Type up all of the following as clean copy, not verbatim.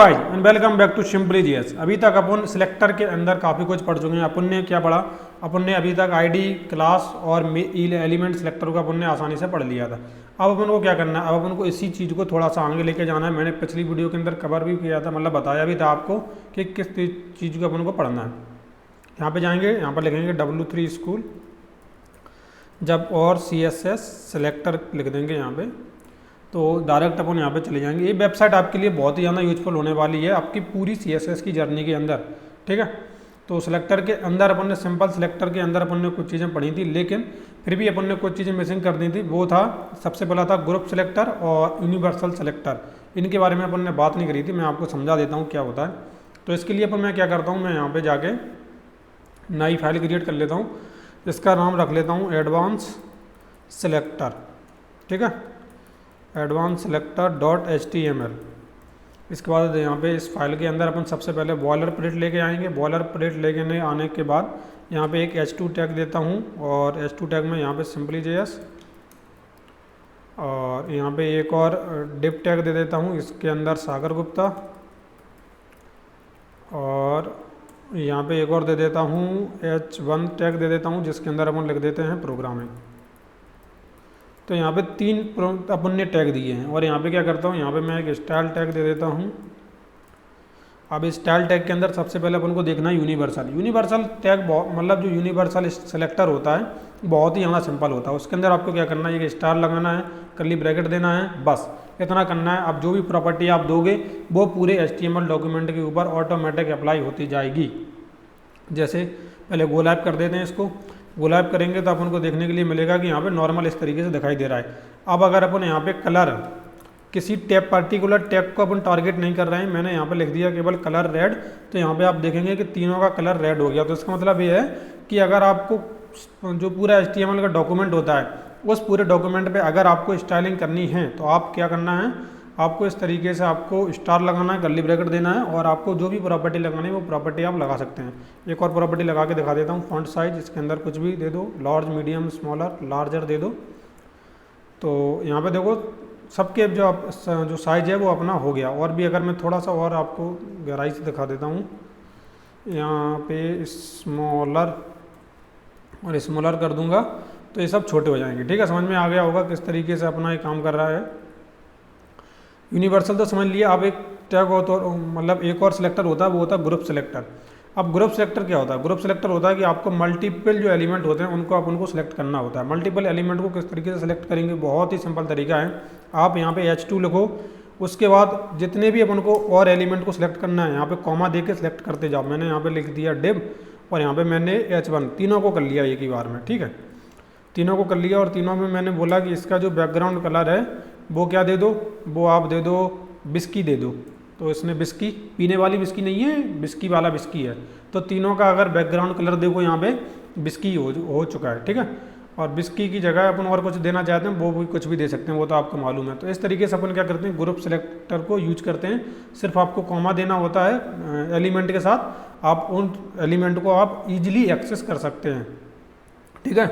Hi and welcome back to simply GS. अभी तक अपन selector के अंदर काफ़ी कुछ पढ़ चुके हैं। अपन ने क्या पढ़ा? अपन ने अभी तक आईडी, क्लास और एलिमेंट सिलेक्टर को अपन ने आसानी से पढ़ लिया था। अब अपन को क्या करना है? अब अपन को इसी चीज़ को थोड़ा सा आगे लेके जाना है। मैंने पिछली वीडियो के अंदर कवर भी किया था, मतलब बताया भी था आपको कि किस चीज़ को अपन को पढ़ना है। यहाँ पे जाएंगे, यहाँ पर लिखेंगे W3 स्कूल, जब और CSS सिलेक्टर लिख देंगे यहाँ पे, तो डायरेक्ट अपन यहाँ पे चले जाएंगे। ये वेबसाइट आपके लिए बहुत ही ज़्यादा यूजफुल होने वाली है आपकी पूरी CSS की जर्नी के अंदर, ठीक है। तो सिलेक्टर के अंदर अपन ने, सिंपल सिलेक्टर के अंदर अपन ने कुछ चीज़ें पढ़ी थी, लेकिन फिर भी अपन ने कुछ चीज़ें मिसिंग कर दी थी। वो था, सबसे पहला था ग्रुप सिलेक्टर और यूनिवर्सल सिलेक्टर। इनके बारे में अपन ने बात नहीं करी थी, मैं आपको समझा देता हूँ क्या होता है। तो इसके लिए अपन मैं क्या करता हूँ, मैं यहाँ पर जाके नई फाइल क्रिएट कर लेता हूँ। इसका नाम रख लेता हूँ एडवांस सिलेक्टर, ठीक है, एडवांस सिलेक्टर .html। इसके बाद यहाँ पे इस फाइल के अंदर अपन सबसे पहले बॉयलर प्लेट लेके आएंगे। बॉयलर प्लेट लेके आने के बाद यहाँ पे एक h2 टैग देता हूँ, और h2 टैग में यहाँ पे सिंपली JS, और यहाँ पे एक और डिप टैग दे देता हूँ, इसके अंदर सागर गुप्ता, और यहाँ पे एक और दे देता हूँ h1 टैग दे देता हूँ, जिसके अंदर अपन लिख देते हैं प्रोग्रामिंग। तो यहाँ पे 3 अपन ने टैग दिए हैं, और यहाँ पे क्या करता हूँ, यहाँ पे मैं एक स्टाइल टैग दे देता हूँ। अब इस स्टाइल टैग के अंदर सबसे पहले अपन को देखना है यूनिवर्सल टैग। मतलब जो यूनिवर्सल सिलेक्टर होता है बहुत ही ज़्यादा सिंपल होता है। उसके अंदर आपको क्या करना है, एक स्टार लगाना है, कर्ली ब्रैकेट देना है, बस इतना करना है। अब जो भी प्रॉपर्टी आप दोगे वो पूरे HTML डॉक्यूमेंट के ऊपर ऑटोमेटिक अप्लाई होती जाएगी। जैसे पहले गो लाइव कर देते हैं इसको। गो लाइव करेंगे तो अपन को देखने के लिए मिलेगा कि यहाँ पे नॉर्मल इस तरीके से दिखाई दे रहा है। अब अगर अपन यहाँ पे कलर, किसी टैग, पर्टिकुलर टैग को अपन टारगेट नहीं कर रहे हैं, मैंने यहाँ पे लिख दिया केवल कलर रेड, तो यहाँ पे आप देखेंगे कि तीनों का कलर रेड हो गया। तो इसका मतलब ये है कि अगर आपको जो पूरा HTML का डॉक्यूमेंट होता है, उस पूरे डॉक्यूमेंट पे अगर आपको स्टाइलिंग करनी है तो आप क्या करना है, आपको इस तरीके से आपको स्टार लगाना है, कर्ली ब्रैकेट देना है, और आपको जो भी प्रॉपर्टी लगानी है वो प्रॉपर्टी आप लगा सकते हैं। एक और प्रॉपर्टी लगा के दिखा देता हूँ, फॉन्ट साइज, इसके अंदर कुछ भी दे दो, लार्ज, मीडियम, स्मॉलर, लार्जर दे दो। तो यहाँ पे देखो सबके जो साइज है वो अपना हो गया। और भी अगर मैं थोड़ा सा और आपको गहराई से दिखा देता हूँ, यहाँ पे स्मॉलर और स्मॉलर कर दूंगा तो ये सब छोटे हो जाएंगे, ठीक है। समझ में आ गया होगा किस तरीके से अपना ये काम कर रहा है। यूनिवर्सल तो समझ लिया। अब एक टैग हो तो मतलब एक और सिलेक्टर होता है, वो होता है ग्रुप सिलेक्टर। अब ग्रुप सिलेक्टर क्या होता है? ग्रुप सिलेक्टर होता है कि आपको मल्टीपल जो एलिमेंट होते हैं उनको अपन को सिलेक्ट करना होता है। मल्टीपल एलिमेंट को किस तरीके से सिलेक्ट करेंगे, बहुत ही सिंपल तरीका है। आप यहाँ पे H2 लिखो, उसके बाद जितने भी अपन को और एलिमेंट को सिलेक्ट करना है यहाँ पे कॉमा दे के सिलेक्ट करते जाओ। मैंने यहाँ पे लिख दिया डिव, और यहाँ पे मैंने H1, तीनों को कर लिया एक ही बार में, ठीक है। तीनों को कर लिया, और तीनों में मैंने बोला कि इसका जो बैकग्राउंड कलर है वो क्या दे दो, वो आप दे दो बिस्की दे दो। तो इसने बिस्की, पीने वाली बिस्की नहीं है, बिस्की वाला बिस्की है। तो तीनों का अगर बैकग्राउंड कलर देखो यहाँ पे बिस्की हो चुका है, ठीक है। और बिस्की की जगह अपन और कुछ देना चाहते हैं वो भी कुछ भी दे सकते हैं, वो तो आपको मालूम है। तो इस तरीके से अपन क्या करते हैं, ग्रुप सिलेक्टर को यूज करते हैं। सिर्फ आपको कॉमा देना होता है एलिमेंट के साथ, आप उन एलिमेंट को आप ईजिली एक्सेस कर सकते हैं, ठीक है।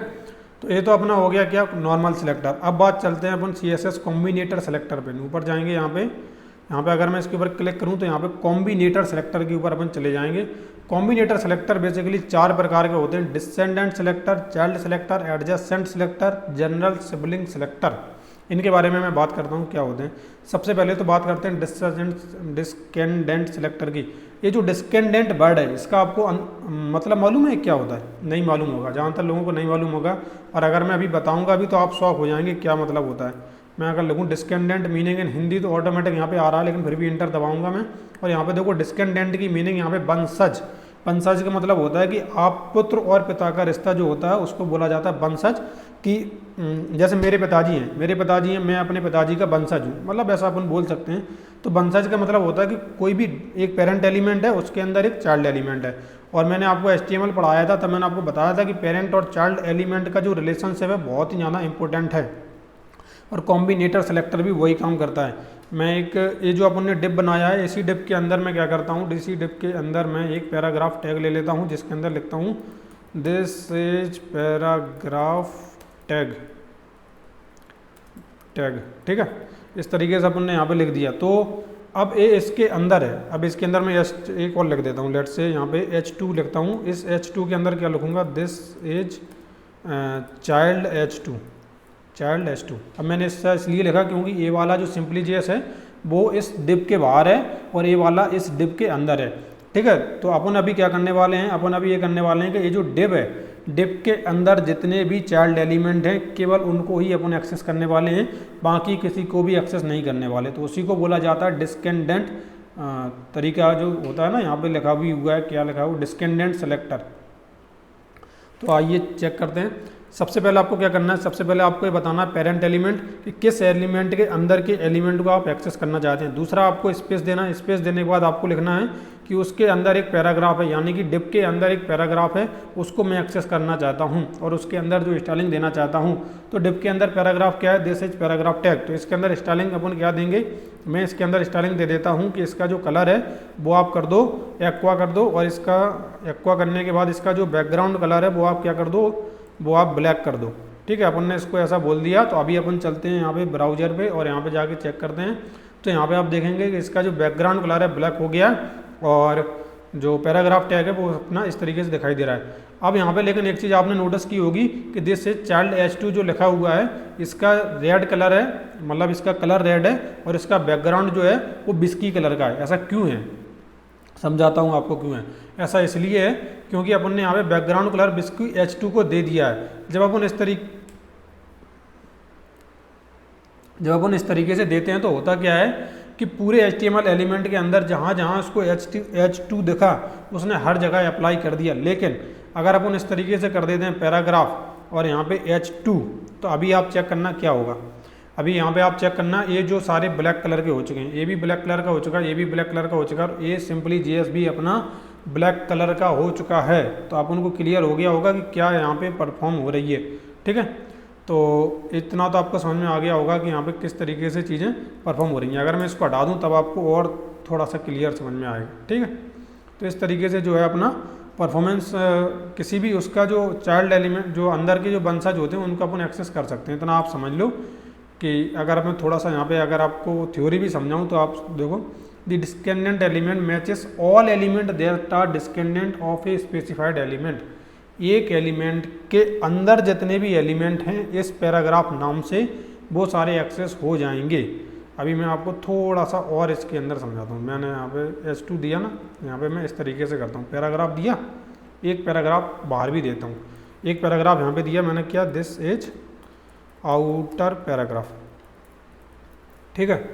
तो ये तो अपना हो गया क्या, नॉर्मल सिलेक्टर। अब बात चलते हैं अपन CSS कॉम्बिनेटर सिलेक्टर पे। ऊपर जाएंगे, यहाँ पे अगर मैं इसके ऊपर क्लिक करूँ तो यहाँ पे कॉम्बिनेटर सिलेक्टर के ऊपर अपन चले जाएंगे। कॉम्बिनेटर सिलेक्टर बेसिकली 4 प्रकार के होते हैं: descendant selector, child selector, adjacent selector, general sibling selector. इनके बारे में मैं बात करता हूँ क्या होते हैं। सबसे पहले तो बात करते हैं डिस्केंडेंट सिलेक्टर की। ये जो डिस्केंडेंट वर्ड है इसका आपको मतलब मालूम है क्या होता है? नहीं मालूम होगा, ज़्यादातर लोगों को नहीं मालूम होगा। और अगर मैं अभी बताऊंगा अभी तो आप शॉक हो जाएंगे क्या मतलब होता है। मैं अगर लिखूँ डिस्केंडेंट मीनिंग इन हिंदी तो ऑटोमेटिक यहाँ पे आ रहा है, लेकिन फिर भी इंटर दबाऊंगा मैं। और यहाँ पे देखो डिस्केंडेंट की मीनिंग यहाँ पे वंशज। वंशज का मतलब होता है कि आप पुत्र और पिता का रिश्ता जो होता है उसको बोला जाता है वंशज। कि जैसे मेरे पिताजी हैं, मैं अपने पिताजी का वंशज हूँ, मतलब ऐसा अपन बोल सकते हैं। तो वंशज का मतलब होता है कि कोई भी एक पेरेंट एलिमेंट है, उसके अंदर एक चाइल्ड एलिमेंट है। और मैंने आपको HTML पढ़ाया था, तब मैंने आपको बताया था कि पेरेंट और चाइल्ड एलिमेंट का जो रिलेशनशिप है बहुत ही ज़्यादा इंपॉर्टेंट है। और कॉम्बिनेटर सेलेक्टर भी वही काम करता है। मैं एक ये जो अपन ने डिप बनाया है, इसी डिप के अंदर मैं क्या करता हूँ, इसी डिप के अंदर मैं एक पैराग्राफ टैग ले लेता हूँ, जिसके अंदर लिखता हूँ दिस इज पैराग्राफ टैग, ठीक है। इस तरीके से अपन ने यहाँ पे लिख दिया। तो अब ए इसके अंदर है, अब इसके अंदर मैं एक और लिख देता हूँ, लेट से यहाँ पे H2 लिखता हूँ। इस H2 के अंदर क्या लिखूँगा, this is child H2, child H2। अब मैंने इससे इसलिए लिखा क्योंकि ए वाला जो सिंपली जेएस है वो इस डिप के बाहर है और ए वाला इस डिप के अंदर है, ठीक है। तो अपन अभी क्या करने वाले हैं, अपन अभी ये करने वाले हैं कि ये जो डिप है, डिप के अंदर जितने भी चाइल्ड एलिमेंट हैं केवल उनको ही अपन एक्सेस करने वाले हैं, बाकी किसी को भी एक्सेस नहीं करने वाले। तो उसी को बोला जाता है डिस्केंडेंट तरीका जो होता है ना, यहाँ पे लिखा भी हुआ है, क्या लिखा हुआ, डिस्केंडेंट सेलेक्टर। तो आइए चेक करते हैं। सबसे पहले आपको क्या करना है, सबसे पहले आपको ये बताना है पेरेंट एलिमेंट कि किस एलिमेंट के अंदर के एलिमेंट को आप एक्सेस करना चाहते हैं। दूसरा आपको स्पेस देना है, स्पेस देने के बाद आपको लिखना है कि उसके अंदर एक पैराग्राफ है, यानी कि डिप के अंदर एक पैराग्राफ है, उसको मैं एक्सेस करना चाहता हूं और उसके अंदर जो स्टाइलिंग देना चाहता हूं। तो डिप के अंदर पैराग्राफ क्या है, दिस इज पैराग्राफ टैग। तो इसके अंदर स्टाइलिंग अपन क्या देंगे, मैं इसके अंदर स्टाइलिंग दे देता हूं कि इसका जो कलर है वो आप कर दो एक्वा कर दो, और इसका एक्वा करने के बाद इसका जो बैकग्राउंड कलर है वो आप क्या कर दो, वो आप ब्लैक कर दो, ठीक है। अपन ने इसको ऐसा बोल दिया। तो अभी अपन चलते हैं यहाँ पे ब्राउजर पे और यहाँ पे जाके चेक करते हैं। तो यहाँ पे आप देखेंगे कि इसका जो बैकग्राउंड कलर है ब्लैक हो गया और जो पैराग्राफ टैग है वो अपना इस तरीके से दिखाई दे रहा है। अब यहाँ पे लेकिन एक चीज़ आपने नोटिस की होगी कि दिस इज चाइल्ड H2 जो लिखा हुआ है इसका रेड कलर है, मतलब इसका कलर रेड है और इसका बैकग्राउंड जो है वो बिस्की कलर का है। ऐसा क्यों है, समझाता हूँ आपको क्यों है। ऐसा इसलिए है क्योंकि अपन ने यहाँ पे बैकग्राउंड कलर बिस्की H2 को दे दिया है। जब अपन इस तरीके से देते हैं तो होता क्या है कि पूरे HTML एलिमेंट के अंदर जहाँ जहाँ उसको H2 दिखा उसने हर जगह अप्लाई कर दिया। लेकिन अगर अपन इस तरीके से कर देते हैं पैराग्राफ और यहाँ पे H2, तो अभी आप चेक करना क्या होगा। अभी यहाँ पे आप चेक करना, ये जो सारे ब्लैक कलर के हो चुके हैं, ये भी ब्लैक कलर का हो चुका है, ये भी ब्लैक कलर का हो चुका है और ये सिंपली JS भी अपना ब्लैक कलर का हो चुका है। तो आप उनको क्लियर हो गया होगा कि क्या यहाँ पे परफॉर्म हो रही है, ठीक है। तो इतना तो आपको समझ में आ गया होगा कि यहाँ पे किस तरीके से चीज़ें परफॉर्म हो रही हैं। अगर मैं इसको हटा दूँ तब आपको और थोड़ा सा क्लियर समझ में आएगा, ठीक है। तो इस तरीके से जो है अपना परफॉर्मेंस किसी भी उसका जो चाइल्ड एलिमेंट जो अंदर के जो वंशज होते हैं उनको अपन एक्सेस कर सकते हैं। इतना आप समझ लो कि अगर मैं थोड़ा सा यहाँ पे अगर आपको थ्योरी भी समझाऊँ तो आप देखो, the descendant element matches all element that are descendant of a specified element. एक एलिमेंट के अंदर जितने भी एलिमेंट हैं इस पैराग्राफ नाम से वो सारे एक्सेस हो जाएंगे। अभी मैं आपको थोड़ा सा और इसके अंदर समझाता हूँ। मैंने यहाँ पे H2 दिया ना, यहाँ पे मैं इस तरीके से करता हूँ, पैराग्राफ दिया, एक पैराग्राफ बाहर भी देता हूँ, एक पैराग्राफ यहाँ पे दिया मैंने, क्या, दिस इज आउटर पैराग्राफ, ठीक है।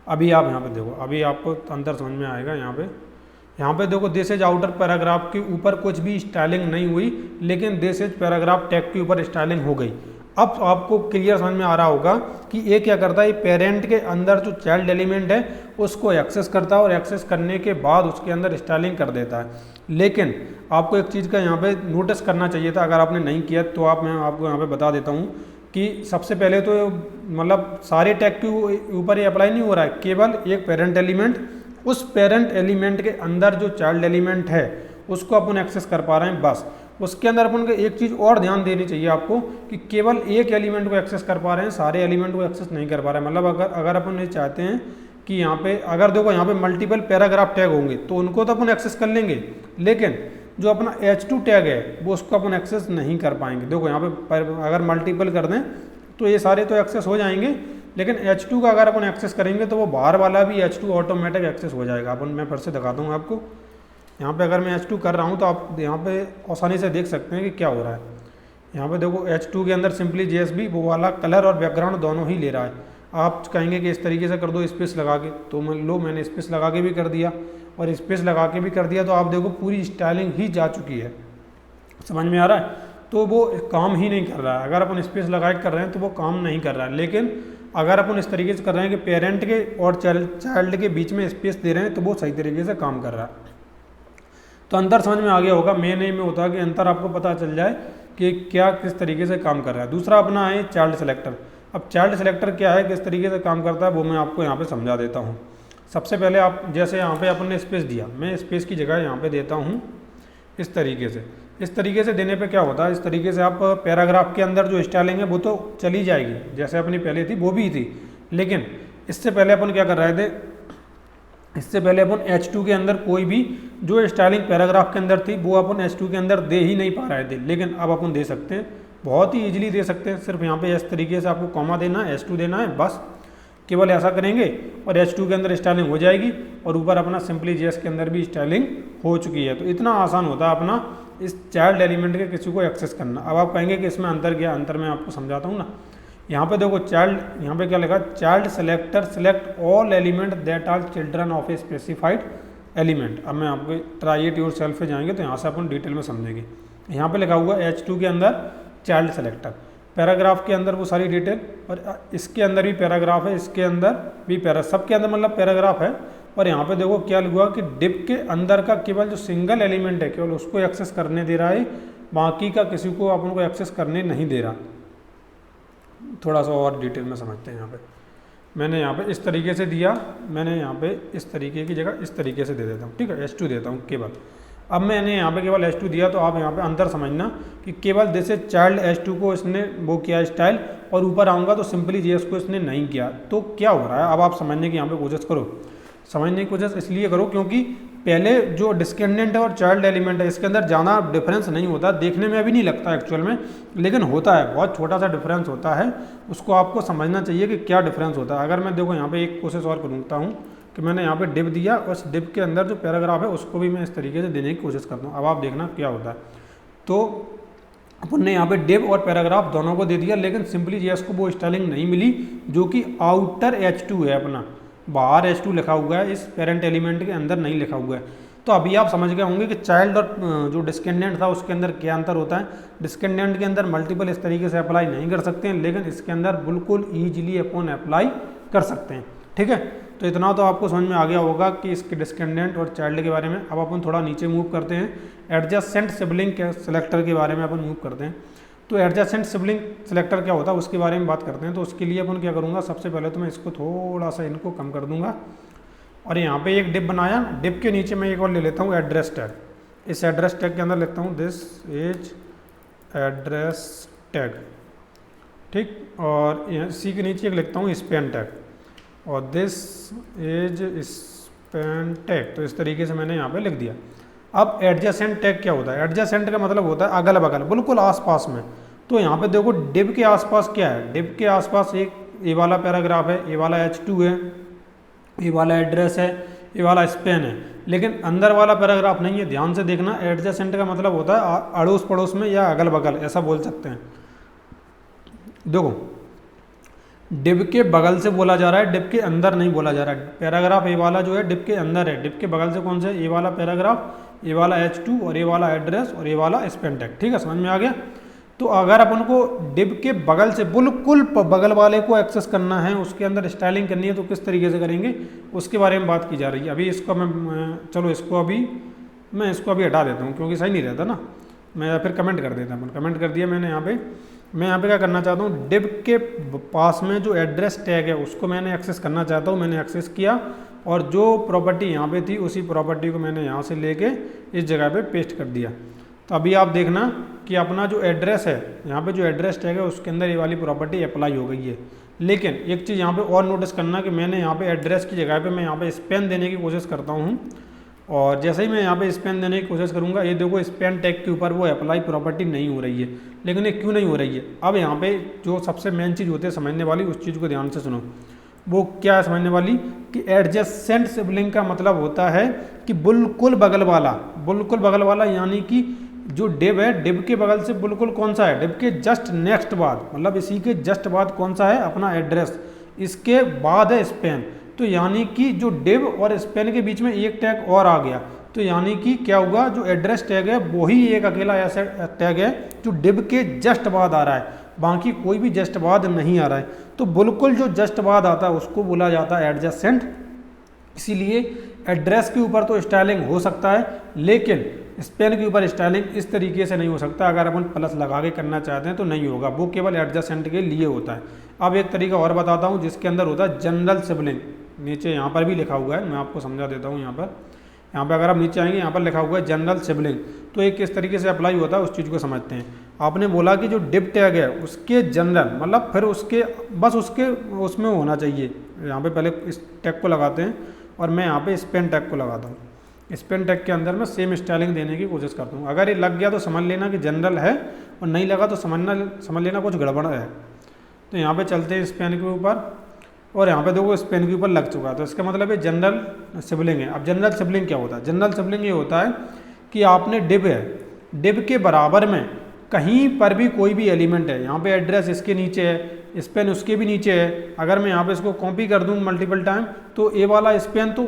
अभी आप यहाँ पे देखो, अभी आपको अंदर समझ में आएगा। यहाँ पे देखो, दिस इज आउटर पैराग्राफ के ऊपर कुछ भी स्टाइलिंग नहीं हुई, लेकिन दिस इज पैराग्राफ टैग के ऊपर स्टाइलिंग हो गई। अब आपको क्लियर समझ में आ रहा होगा कि ये क्या करता है, ये पेरेंट के अंदर जो चाइल्ड एलिमेंट है उसको एक्सेस करता है और एक्सेस करने के बाद उसके अंदर स्टाइलिंग कर देता है। लेकिन आपको एक चीज़ का यहाँ पे नोटिस करना चाहिए था, अगर आपने नहीं किया तो मैं आपको यहाँ पे बता देता हूँ कि सबसे पहले तो मतलब सारे टैग के ऊपर ये अप्लाई नहीं हो रहा है, केवल एक पेरेंट एलिमेंट, उस पेरेंट एलिमेंट के अंदर जो चाइल्ड एलिमेंट है उसको अपन एक्सेस कर पा रहे हैं बस। उसके अंदर अपन को एक चीज़ और ध्यान देनी चाहिए आपको कि केवल एक एलिमेंट को एक्सेस कर पा रहे हैं, सारे एलिमेंट को एक्सेस नहीं कर पा रहे हैं। मतलब अगर अपन ये चाहते हैं कि यहाँ पे अगर देखो यहाँ पे मल्टीपल पैराग्राफ टैग होंगे तो उनको तो अपन एक्सेस कर लेंगे, लेकिन जो अपना H2 टैग है वो उसको अपन एक्सेस नहीं कर पाएंगे। देखो यहाँ पे अगर मल्टीपल कर दें तो ये सारे तो एक्सेस हो जाएंगे, लेकिन H2 का अगर अपन एक्सेस करेंगे तो वो बाहर वाला भी H2 ऑटोमेटिक एक्सेस हो जाएगा। अपन मैं फिर से दिखाता हूँ आपको। यहाँ पे अगर मैं H2 कर रहा हूँ तो आप यहाँ पे आसानी से देख सकते हैं कि क्या हो रहा है। यहाँ पे देखो H2 के अंदर सिंपली JSB वो वाला कलर और बैकग्राउंड दोनों ही ले रहा है। आप कहेंगे कि इस तरीके से कर दो स्पेस लगा के, तो मान लो मैंने स्पेस लगा के भी कर दिया और स्पेस लगा के भी कर दिया, तो आप देखो पूरी स्टाइलिंग ही जा चुकी है। समझ में आ रहा है? तो वो काम ही नहीं कर रहा है। अगर अपन स्पेस लगा के कर रहे हैं तो वो काम नहीं कर रहा है, लेकिन अगर अपन इस तरीके से कर रहे हैं कि पेरेंट के और चाइल्ड के बीच में स्पेस दे रहे हैं तो वो सही तरीके से काम कर रहा है। तो अंतर समझ में आ गया होगा। मेन एम में होता है कि अंतर आपको पता चल जाए कि क्या किस तरीके से काम कर रहा है। दूसरा अपना है चाइल्ड सेलेक्टर। अब चाइल्ड सेलेक्टर क्या है, किस तरीके से काम करता है, वो मैं आपको यहाँ पे समझा देता हूँ। सबसे पहले आप जैसे यहाँ पे अपन ने स्पेस दिया, मैं स्पेस की जगह यहाँ पे देता हूँ इस तरीके से। इस तरीके से देने पे क्या होता है, इस तरीके से आप पैराग्राफ के अंदर जो स्टाइलिंग है वो तो चली जाएगी, जैसे अपनी पहले थी वो भी थी, लेकिन इससे पहले अपन क्या कर रहे थे इससे पहले अपन H2 के अंदर कोई भी जो स्टाइलिंग पैराग्राफ के अंदर थी वो अपन H2 के अंदर दे ही नहीं पा रहे थे, लेकिन अब अपन दे सकते हैं, बहुत ही इजीली दे सकते हैं। सिर्फ यहाँ पे इस तरीके से आपको कॉमा देना है, H2 देना है, बस केवल ऐसा करेंगे और H2 के अंदर स्टाइलिंग हो जाएगी और ऊपर अपना सिंपली JS के अंदर भी स्टाइलिंग हो चुकी है। तो इतना आसान होता है अपना इस चाइल्ड एलिमेंट के किसी को एक्सेस करना। अब आप कहेंगे कि इसमें अंतर क्या, अंतर मैं आपको समझाता हूँ ना। यहाँ पे देखो चाइल्ड, यहाँ पे क्या लिखा, child selector select all element that are children of a specified element. अब मैं आपको ट्राई इट योर सेल्फ पे जाएंगे तो यहाँ से अपन डिटेल में समझेंगे। यहाँ पे लिखा हुआ H2 के अंदर चाइल्ड सेलेक्टर, पैराग्राफ के अंदर वो सारी डिटेल, और इसके अंदर भी पैराग्राफ है, इसके अंदर भी सबके अंदर मतलब पैराग्राफ है। और यहाँ पे देखो क्या लिखा कि डिप के अंदर का केवल जो सिंगल एलिमेंट है केवल उसको एक्सेस करने दे रहा है, बाकी का किसी को अपन को एक्सेस करने नहीं दे रहा। थोड़ा सा और डिटेल में समझते हैं। यहाँ पे मैंने यहाँ पे इस तरीके से दिया, मैंने यहाँ पे इस तरीके की जगह इस तरीके से दे देता हूँ, ठीक है, H2 देता हूँ केवल। अब मैंने यहाँ पे केवल H2 दिया तो आप यहाँ पे अंतर समझना कि केवल जैसे चाइल्ड H2 को इसने वो किया स्टाइल, और ऊपर आऊँगा तो सिंपली JS को इसने नहीं किया, तो क्या हो रहा है। अब आप समझने की यहाँ पे कोशिश करो, समझने की कोशिश इसलिए करो क्योंकि पहले जो डिस्केंडेंट है और चाइल्ड एलिमेंट है इसके अंदर ज़्यादा डिफरेंस नहीं होता, देखने में अभी नहीं लगता एक्चुअल में, लेकिन होता है, बहुत छोटा सा डिफरेंस होता है। उसको आपको समझना चाहिए कि क्या डिफरेंस होता है। अगर मैं देखो यहाँ पे एक कोशिश और करता हूँ कि मैंने यहाँ पे डिप दिया और उस डिप के अंदर जो पैराग्राफ है उसको भी मैं इस तरीके से देने की कोशिश करता हूँ। अब आप देखना क्या होता है। तो अपन ने यहाँ पे डिप और पैराग्राफ दोनों को दे दिया, लेकिन सिंपली JS को वो स्टाइलिंग नहीं मिली जो कि आउटर H2 है, अपना बाहर H2 लिखा हुआ है, इस पेरेंट एलिमेंट के अंदर नहीं लिखा हुआ है। तो अभी आप समझ गए होंगे कि चाइल्ड और जो डिस्केंडेंट था उसके अंदर क्या अंतर होता है। डिस्केंडेंट के अंदर मल्टीपल इस तरीके से अप्लाई नहीं कर सकते हैं, लेकिन इसके अंदर बिल्कुल ईजिली अपन अप्लाई कर सकते हैं, ठीक है। तो इतना तो आपको समझ में आ गया होगा कि इसके डिस्केंडेंट और चाइल्ड के बारे में। अब अपन थोड़ा नीचे मूव करते हैं, एडजेसेंट सिबलिंग के सेलेक्टर के बारे में अपन मूव करते हैं। तो एडजेसेंट सिबलिंग सेलेक्टर क्या होता है उसके बारे में बात करते हैं। तो उसके लिए अपन क्या करूँगा, सबसे पहले तो मैं इसको थोड़ा सा इनको कम कर दूंगा और यहाँ पे एक डिप बनाया, डिप के नीचे मैं एक और ले लेता हूँ एड्रेस टैग। इस एड्रेस टैग के अंदर लिखता हूँ दिस इज एड्रेस टैग, ठीक, और इसी के नीचे एक लिखता हूँ स्पैन टैग और दिस इज स्पैन टैग। तो इस तरीके से मैंने यहाँ पे लिख दिया। अब एडजेसेंट टैग क्या होता है, एडजेसेंट का मतलब होता है अगल बगल, बिल्कुल आसपास में। तो यहाँ पे देखो डिप के आसपास क्या है, डिप के आसपास एक ये वाला पैराग्राफ है, ये वाला H2 है, ये वाला एड्रेस है, ये वाला स्पैन है, लेकिन अंदर वाला पैराग्राफ नहीं है। ध्यान से देखना, एडजेसेंट का मतलब होता है अड़ोस पड़ोस में या अगल बगल, ऐसा बोल सकते हैं। देखो डिप के बगल से बोला जा रहा है, डिप के अंदर नहीं बोला जा रहा है। पैराग्राफ ये वाला जो है डिप के अंदर है, डिप के बगल से कौन सा है, ये वाला पैराग्राफ, ये वाला H2 और ये वाला एड्रेस और ये वाला स्पैन टैग, ठीक है, समझ में आ गया। तो अगर अपन को डिप के बगल से बिल्कुल बगल वाले को एक्सेस करना है, उसके अंदर स्टाइलिंग करनी है, तो किस तरीके से करेंगे उसके बारे में बात की जा रही है। अभी इसको मैं चलो इसको अभी हटा देता हूँ क्योंकि सही नहीं रहता ना, मैं फिर कमेंट कर देता हूँ। कमेंट कर दिया मैंने यहाँ पे। मैं यहाँ पे क्या करना चाहता हूँ, डिप के पास में जो एड्रेस टैग है उसको मैंने एक्सेस करना चाहता हूँ, मैंने एक्सेस किया और जो प्रॉपर्टी यहाँ पे थी उसी प्रॉपर्टी को मैंने यहाँ से लेके इस जगह पे पेस्ट कर दिया। तो अभी आप देखना कि अपना जो एड्रेस है, यहाँ पे जो एड्रेस टैग है उसके अंदर ये वाली प्रॉपर्टी अप्लाई हो गई है। लेकिन एक चीज़ यहाँ पे और नोटिस करना कि मैंने यहाँ पे एड्रेस की जगह पे मैं यहाँ पे स्पैन देने की कोशिश करता हूँ, और जैसे ही मैं यहाँ पे स्पैन देने की कोशिश करूँगा, ये देखो स्पैन टैग के ऊपर वो अप्लाई प्रॉपर्टी नहीं हो रही है। लेकिन ये क्यों नहीं हो रही है, अब यहाँ पे जो सबसे मेन चीज़ होती है समझने वाली, उस चीज़ को ध्यान से सुनो। वो क्या है समझने वाली कि एडजेसेंट सिबलिंग का मतलब होता है कि बिल्कुल बगल वाला, यानी कि जो डिप है, डिप के बगल से बिल्कुल कौन सा है, डिप के जस्ट नेक्स्ट बाद, मतलब इसी के जस्ट बाद कौन सा है, अपना एड्रेस, इसके बाद है स्पैन। तो यानी कि जो डिप और स्पैन के बीच में एक टैग और आ गया, तो यानी कि क्या हुआ, जो एड्रेस टैग है वही एक अकेला ऐसा टैग है जो डिप के जस्ट बाद आ रहा है, बाकी कोई भी जस्ट बाद नहीं आ रहा है। तो बिल्कुल जो जस्ट बाद आता है उसको बोला जाता है एडजेसेंट। इसीलिए एड्रेस के ऊपर तो स्टाइलिंग हो सकता है, लेकिन स्पैन के ऊपर स्टाइलिंग इस तरीके से नहीं हो सकता। अगर अपन प्लस लगा के करना चाहते हैं तो नहीं होगा, वो केवल एडजेसेंट के लिए होता है। अब एक तरीका और बताता हूँ जिसके अंदर होता है जनरल सिबलिंग। नीचे यहाँ पर भी लिखा हुआ है, मैं आपको समझा देता हूँ। यहाँ पर अगर आप नीचे आएंगे, यहाँ पर लिखा हुआ है जनरल सिबलिंग। तो ये किस तरीके से अप्लाई होता है उस चीज़ को समझते हैं। आपने बोला कि जो डिप टैग है उसके जनरल, मतलब फिर उसके बस उसके उसमें होना चाहिए। यहाँ पे पहले इस टैग को लगाते हैं और मैं यहाँ पे स्पेन टैग को लगाता हूँ। स्पेन टैग के अंदर मैं सेम स्टाइलिंग देने की कोशिश करता हूँ। अगर ये लग गया तो समझ लेना कि जनरल है, और नहीं लगा तो समझ लेना कुछ गड़बड़ है। तो यहाँ पे चलते हैं स्पेन के ऊपर, और यहाँ पे देखो स्पेन के ऊपर लग चुका है, तो इसका मतलब है जनरल सिबलिंग है। अब जनरल सिबलिंग क्या होता है? जनरल सिबलिंग ये होता है कि आपने डिव है, डिव के बराबर में कहीं पर भी कोई भी एलिमेंट है, यहाँ पे एड्रेस इसके नीचे है, स्पेन उसके भी नीचे है, अगर मैं यहाँ पे इसको कॉपी कर दूँ मल्टीपल टाइम तो ए वाला स्पेन तो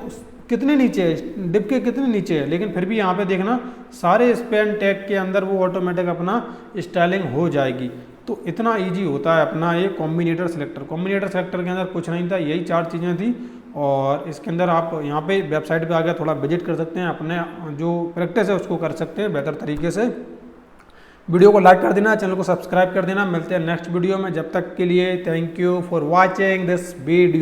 कितने नीचे है, डिव के कितने नीचे है, लेकिन फिर भी यहाँ पे देखना सारे स्पेन टैग के अंदर वो ऑटोमेटिक अपना स्टाइलिंग हो जाएगी। तो इतना इजी होता है अपना ये कॉम्बिनेटर सेलेक्टर। कॉम्बिनेटर सेलेक्टर के अंदर कुछ नहीं था, यही 4 चीज़ें थी, और इसके अंदर आप यहाँ पे वेबसाइट पे आकर थोड़ा विजिट कर सकते हैं, अपने जो प्रैक्टिस है उसको कर सकते हैं बेहतर तरीके से। वीडियो को लाइक कर देना, चैनल को सब्सक्राइब कर देना। मिलते हैं नेक्स्ट वीडियो में, जब तक के लिए thank you for watching this video.